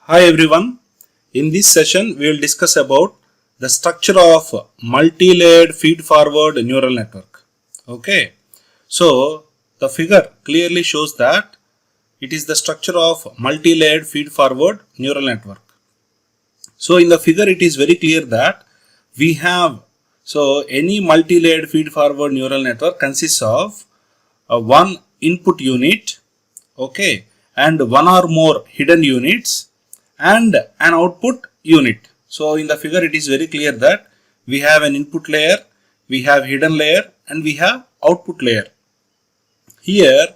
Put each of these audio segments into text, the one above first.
Hi everyone. In this session, we will discuss about the structure of multi-layered feed-forward neural network. Okay. So, the figure clearly shows that it is the structure of multi-layered feed-forward neural network. So, in the figure, it is very clear that we have, any multi-layered feed-forward neural network consists of one input unit, okay, and one or more hidden units and an output unit. So in the figure it is very clear that we have an input layer, we have hidden layer and we have output layer. Here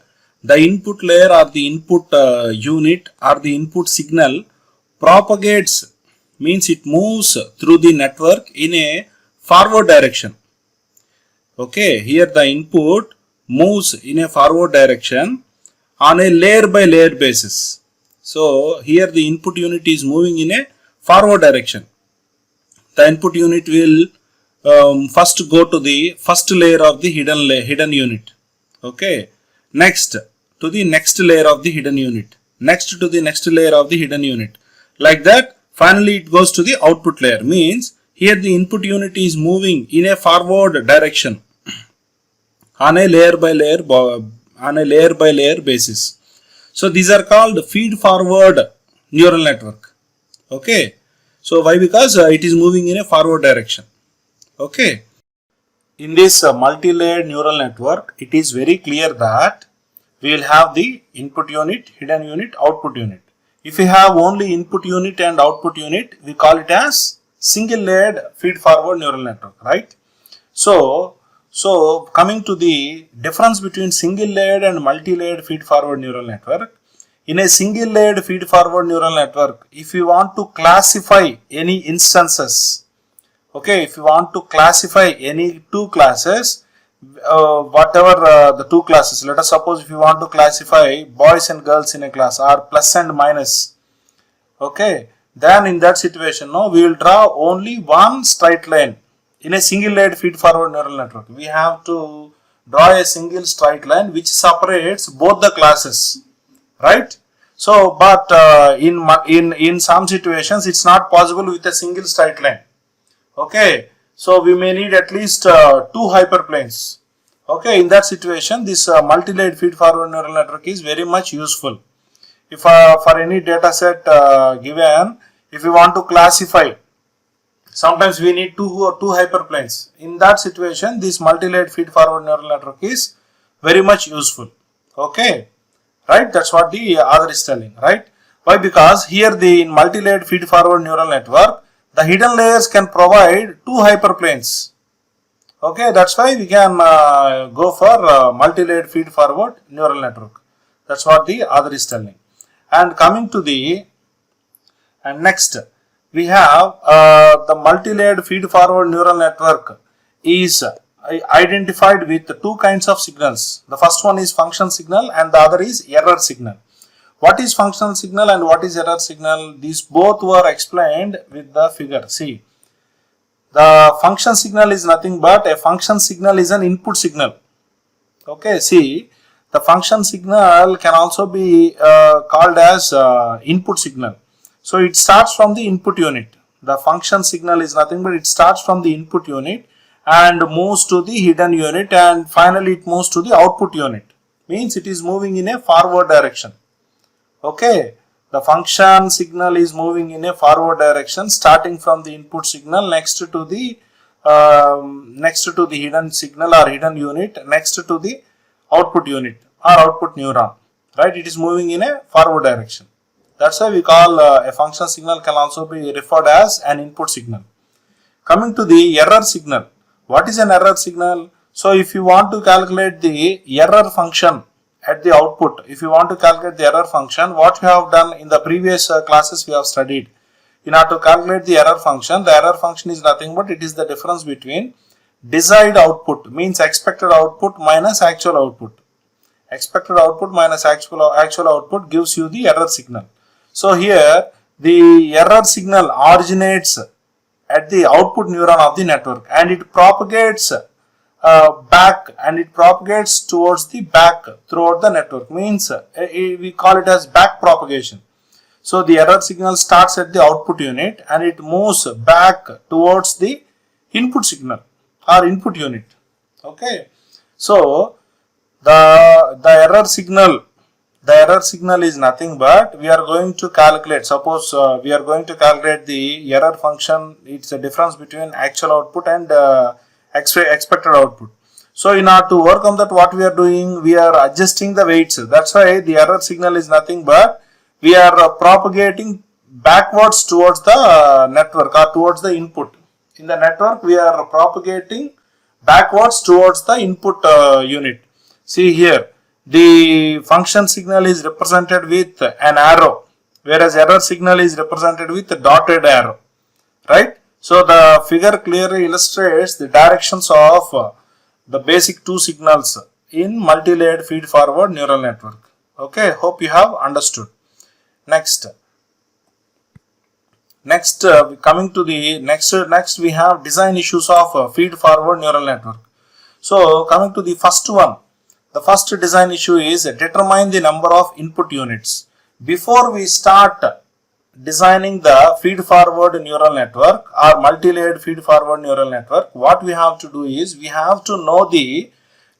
the input layer or the input unit or the input signal propagates, means it moves through the network in a forward direction. Okay, here the input moves in a forward direction on a layer by layer basis. So here the input unit is moving in a forward direction. The input unit will first go to the first layer of the hidden unit. Okay, next to the next layer of the hidden unit, next to the next layer of the hidden unit. Like that, finally it goes to the output layer. Means here the input unit is moving in a forward direction on a layer by layer basis. So these are called feed forward neural network. Okay. So why? Because it is moving in a forward direction. Okay. In this multi-layered neural network, it is very clear that we will have the input unit, hidden unit, output unit. If we have only input unit and output unit, we call it as single layered feed forward neural network, right? So coming to the difference between single layered and multi-layered feed forward neural network. In a single layered feed forward neural network, if you want to classify any instances, okay, if you want to classify any two classes, whatever the two classes, let us suppose if you want to classify boys and girls in a class or plus and minus, okay, then in that situation, no, we will draw only one straight line. In a single layered feed forward neural network, we have to draw a single straight line which separates both the classes, right? So, but in some situations, it's not possible with a single straight line. Okay, so we may need at least two hyperplanes. Okay, in that situation, this multi-layered feed forward neural network is very much useful. If for any data set given, if we want to classify, sometimes we need two hyperplanes. In that situation, this multi-layered feed forward neural network is very much useful. Okay, right? That's what the author is telling, right? Why? Because here the multi-layered feed forward neural network, the hidden layers can provide two hyperplanes. Okay, that's why we can go for multi-layered feed forward neural network. That's what the author is telling. And coming to the next, we have the multi-layered feed forward neural network is identified with two kinds of signals. The first one is function signal and the other is error signal. What is functional signal and what is error signal? These both were explained with the figure. See, the function signal is nothing but a function signal is an input signal. Okay, see, the function signal can also be called as input signal. So it starts from the input unit. The function signal is nothing but it starts from the input unit and moves to the hidden unit and finally it moves to the output unit. Means it is moving in a forward direction. Okay, the function signal is moving in a forward direction starting from the input signal next to the hidden signal or hidden unit next to the output unit or output neuron, right? It is moving in a forward direction. That's why we call a function signal can also be referred as an input signal. Coming to the error signal. What is an error signal? So if you want to calculate the error function at the output, if you want to calculate the error function, what we have done in the previous classes we have studied. In order to calculate the error function is nothing but it is the difference between desired output, means expected output minus actual output. Expected output minus actual output gives you the error signal. So here the error signal originates at the output neuron of the network and it propagates back and it propagates towards the back throughout the network. Means we call it as back propagation. So the error signal starts at the output unit and it moves back towards the input signal or input unit. Okay. So the error signal is nothing but we are going to calculate. Suppose we are going to calculate the error function. It's a difference between actual output and expected output. So in order to overcome that, what we are doing, we are adjusting the weights. That's why the error signal is nothing but we are propagating backwards towards the network or towards the input. In the network, we are propagating backwards towards the input unit. See here, the function signal is represented with an arrow, whereas error signal is represented with a dotted arrow, right? So the figure clearly illustrates the directions of the basic two signals in multi-layered feed-forward neural network. Okay, hope you have understood. Next, coming to the next we have design issues of feed-forward neural network. So coming to the first one, the first design issue is determine the number of input units. Before we start designing the feed-forward neural network or multi-layered feed-forward neural network, what we have to do is we have to know the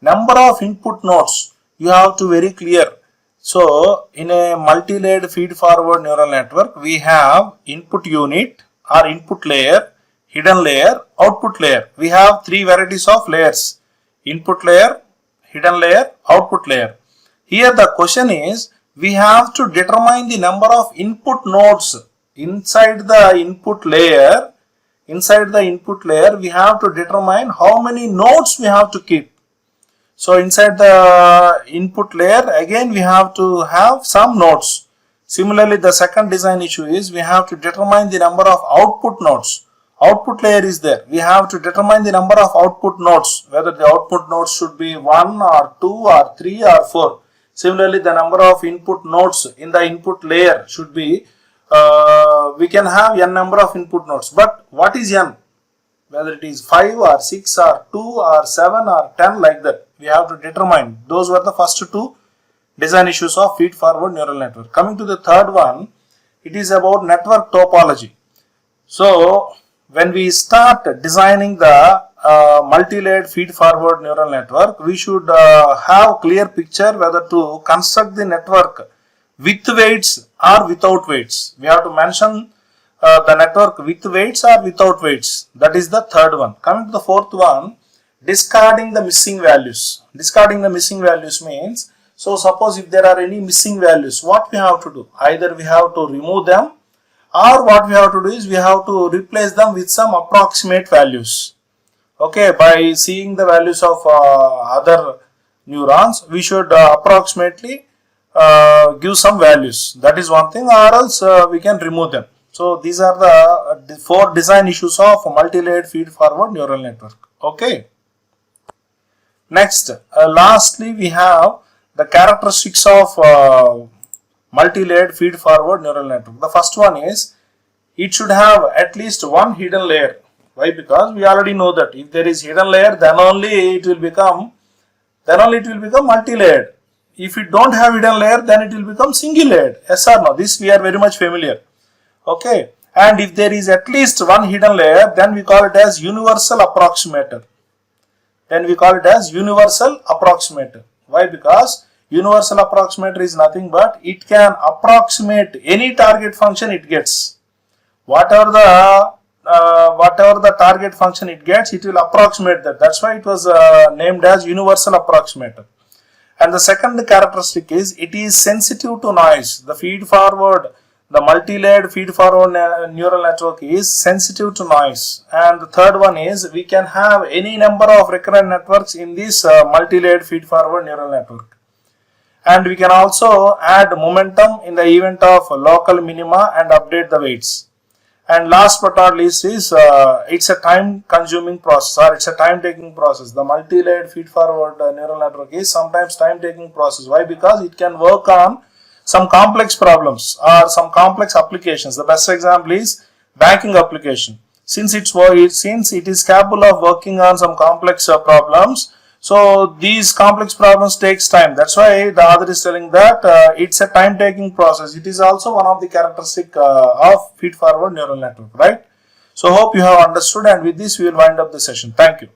number of input nodes. You have to very clear. So in a multi-layered feed-forward neural network, we have input unit or input layer, hidden layer, output layer. We have three varieties of layers: input layer, hidden layer, output layer. Here the question is, we have to determine the number of input nodes inside the input layer. Inside the input layer, we have to determine how many nodes we have to keep. So inside the input layer, again we have to have some nodes. Similarly, the second design issue is we have to determine the number of output nodes. Output layer is there. We have to determine the number of output nodes, whether the output nodes should be 1 or 2 or 3 or 4. Similarly, the number of input nodes in the input layer should be, we can have n number of input nodes. But what is n? Whether it is 5 or 6 or 2 or 7 or 10, like that, we have to determine. Those were the first two design issues of feed-forward neural network. Coming to the third one, it is about network topology. So when we start designing the multi-layered feed-forward neural network, we should have clear picture whether to construct the network with weights or without weights. We have to mention the network with weights or without weights. That is the third one. Coming to the fourth one, discarding the missing values. Discarding the missing values means, so suppose if there are any missing values, what we have to do? Either we have to remove them, or what we have to do is we have to replace them with some approximate values. Okay, by seeing the values of other neurons, we should approximately give some values. That is one thing, or else we can remove them. So these are the four design issues of multi-layered feed-forward neural network. Okay. Next, lastly, we have the characteristics of multi-layered feed-forward neural network. The first one is it should have at least one hidden layer. Why? Because we already know that if there is hidden layer, then only it will become multi-layered. If it don't have hidden layer, then it will become single-layered. Yes or no? This we are very much familiar. Okay. And if there is at least one hidden layer, then we call it as universal approximator. Why? Because universal approximator is nothing but it can approximate any target function it gets. Whatever the target function it gets, it will approximate that. That's why it was named as universal approximator. And the second characteristic is it is sensitive to noise. The multi-layered feed-forward neural network is sensitive to noise. And the third one is we can have any number of recurrent networks in this multi-layered feed-forward neural network. And we can also add momentum in the event of local minima and update the weights. And last but not least is it's a time-consuming process, or it's a time-taking process. The multi-layered feed-forward neural network is sometimes time-taking process. Why? Because it can work on some complex problems or some complex applications. The best example is banking application. Since it is capable of working on some complex problems, So these complex problems takes time. That's why the author is telling that it's a time-taking process. It is also one of the characteristic of feed-forward neural network, right? So hope you have understood, and with this we will wind up the session. Thank you.